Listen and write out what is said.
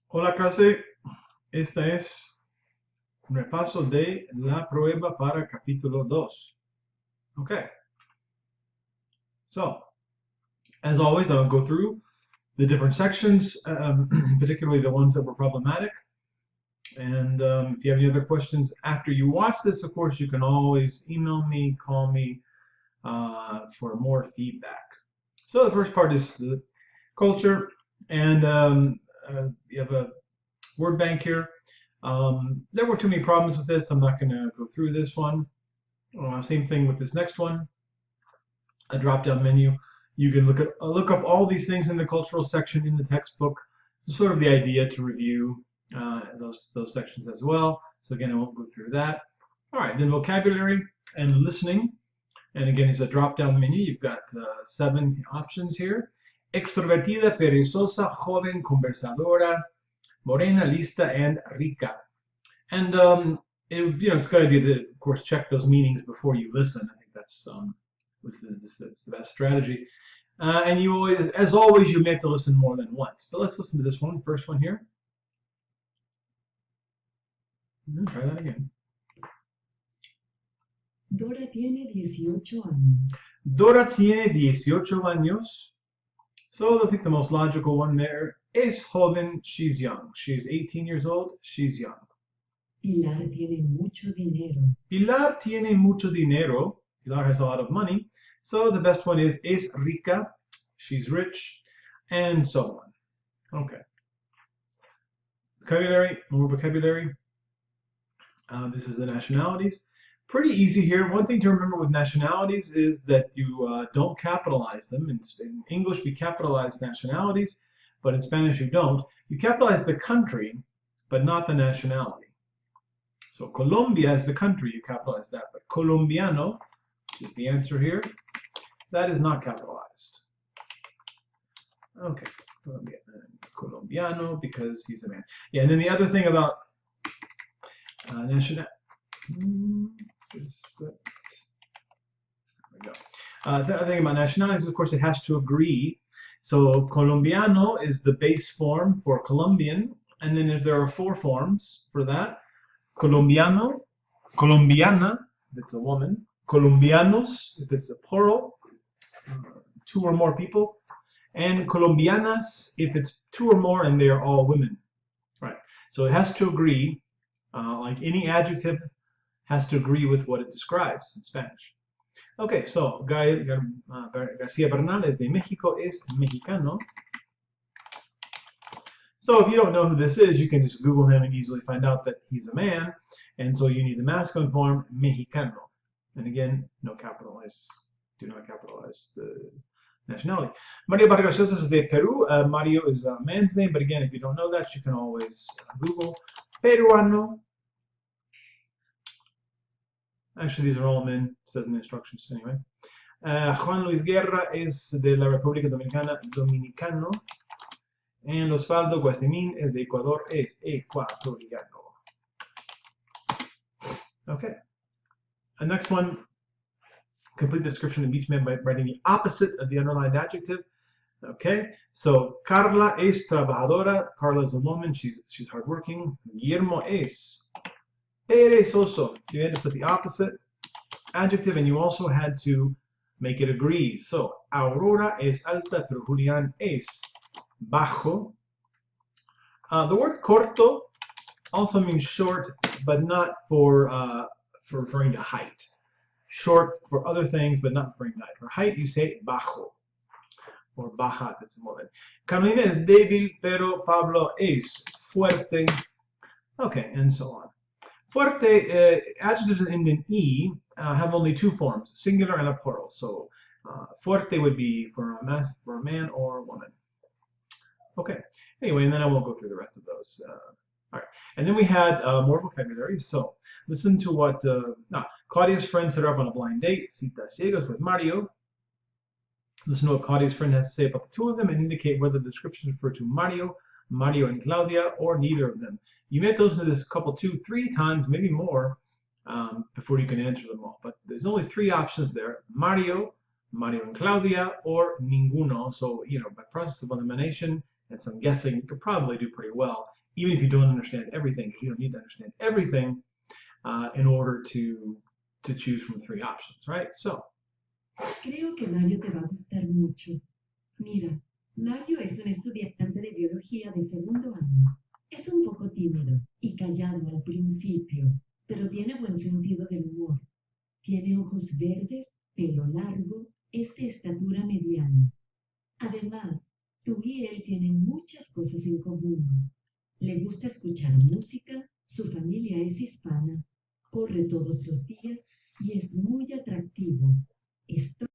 Hola clase, esta es un repaso de la prueba para capítulo 2. Okay, so as always, I'll go through the different sections, particularly the ones that were problematic. And if you have any other questions after you watch this, of course, you can always email me, call me for more feedback. So the first part is the culture, and you have a word bank here. There were too many problems with this. I'm not going to go through this one. Same thing with this next one. A drop-down menu. You can look up all these things in the cultural section in the textbook. Sort of the idea to review those sections as well. So again, I won't go through that. All right, then vocabulary and listening. And again, it's a drop-down menu. You've got 7 options here. Extrovertida, perezosa, joven, conversadora, morena, lista, and rica. And it's a good idea to, of course, check those meanings before you listen. I think that's the best strategy. And you always, as always, you may have to listen more than once. But let's listen to this one, first one here. Try that again. Dora tiene 18 años. Dora tiene 18 años. So I think the most logical one there is joven. She's young. She's 18 years old. She's young. Pilar tiene mucho dinero. Pilar tiene mucho dinero. Pilar has a lot of money. So the best one is rica. She's rich. And so on. Okay. Vocabulary, more vocabulary. This is the nationalities. Pretty easy here. One thing to remember with nationalities is that you don't capitalize them. In English, we capitalize nationalities, but in Spanish, you don't. You capitalize the country, but not the nationality. So Colombia is the country, you capitalize that, but colombiano, which is the answer here, that is not capitalized. Okay, colombiano, because he's a man. Yeah, and then the other thing about national. There we go. The other thing about nationalities, of course, it has to agree. So colombiano is the base form for Colombian, and then there are 4 forms for that. Colombiano, colombiana, if it's a woman, colombianos, if it's a plural, 2 or more people, and colombianas, if it's 2 or more and they are all women. Right. So it has to agree, like any adjective has to agree with what it describes in Spanish. Okay, so García Bernal is de México, es mexicano. So if you don't know who this is, you can just Google him and easily find out that he's a man. And so you need the masculine form, mexicano. And again, no capitalize, do not capitalize the nationality. Mario Vargas Llosa is de Peru. Mario is a man's name, but again, if you don't know that, you can always Google. Peruano. Actually, these are all men, it says in the instructions anyway. Juan Luis Guerra is de la República Dominicana, dominicano. And Osvaldo Guasemín is de Ecuador, es ecuatoriano. Okay. And next one, complete the description of each man by writing the opposite of the underlined adjective. Okay, so Carla es trabajadora. Carla is a woman, she's hardworking. Guillermo es perezoso. So you had to put the opposite adjective, and you also had to make it agree. So Aurora es alta, pero Julián es bajo. The word corto also means short, but not for referring to height. Short for other things, but not referring to height. For height, you say bajo, or baja, if it's a woman. Carolina es débil, pero Pablo es fuerte. Okay, and so on. Fuerte, adjectives that end in E have only 2 forms, singular and a plural. So fuerte would be for a man or a woman. Okay, anyway, and then I won't go through the rest of those. All right, and then we had more vocabulary. So listen to what Claudia's friend set her up on a blind date, citas ciegas with Mario. Listen to what Claudia's friend has to say about the 2 of them and indicate whether the descriptions refer to Mario, and Claudia, or neither of them. You may have to listen to this a couple, 2, 3 times, maybe more, before you can answer them all. But there's only 3 options there: Mario and Claudia, or ninguno. So, by process of elimination, And so I'm guessing you could probably do pretty well, even if you don't understand everything, because you don't need to understand everything in order to choose from 3 options, right? So, Creo que Mario te va a gustar mucho. Mira, Mario es un estudiante de biología de segundo año. Es un poco tímido y callado al principio, pero tiene buen sentido del humor. Tiene ojos verdes, pelo largo, es de estatura mediana. Además, tú y él tienen muchas cosas en común. Le gusta escuchar música, su familia es hispana, corre todos los días y es muy atractivo. Estoy